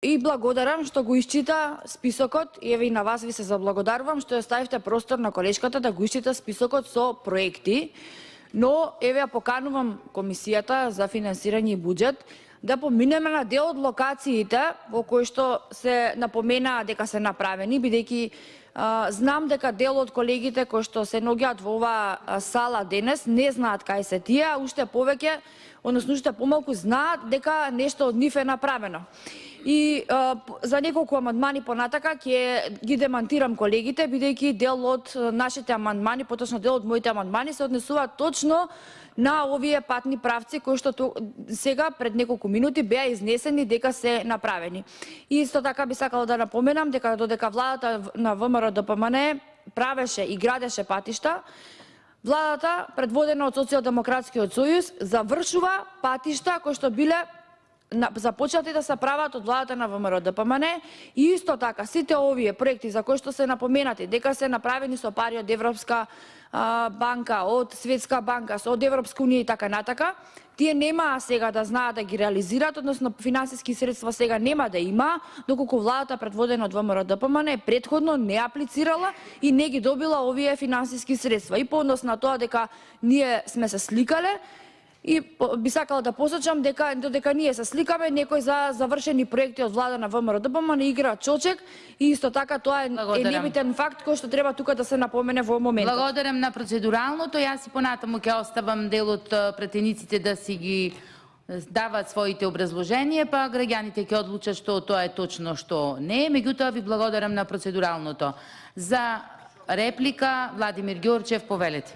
И благодарам што го исчита списокот, и еве и на вас ви се заблагодарувам што ја ставивте простор на колешката да го исчита списокот со проекти, но еве ја поканувам Комисијата за финансирање и буџет да поминеме на дел од локациите во кои што се напоменаа дека се направени, бидејќи знам дека дел од колегите кои што се наоѓаат во оваа сала денес не знаат кај се тие, а уште повеќе, односно уште помалку знаат дека нешто од нив е направено. И за неколку амандмани понатака ќе ги демантирам колегите, бидејќи дел од нашите амандмани, поточно дел од моите амандмани се однесуваат точно на овие патни правци кои што сега пред неколку минути беа изнесени дека се направени. И исто така би сакала да напоменам дека додека владата на ВМРО-ДПМН правеше и градеше патишта, владата предводена од Социјалдемократскиот сојуз завршува патишта кои што биле започнати да се прават од владата на ВМРО-ДПМН, и исто така сите овие проекти за кои што се напоменати дека се направени со пари од Европска банка, од Светска банка, од Европска унија и така натака, тие немаа сега да знаат да ги реализираат, односно финансиски средства сега нема да има, доколку владата предводена од ВМРО-ДПМН претходно не аплицирала и не ги добила овие финансиски средства. И по однос на тоа дека ние сме се сликале, и би сакала да посочам дека додека ние се сликаме, некој за завршени проекти од влада на ВМРО-ДПМН игра чочек, и исто така тоа е небитен факт кој што треба тука да се напомене во моментот. Благодарам на процедуралното. Јас и понатаму ќе оставам дел од претениците да си ги дават своите образложенија, па граѓаните ќе одлучат што тоа е точно, што не е. Меѓутоа ви благодарам на процедуралното. За реплика Владимир Ѓорчев, повелете.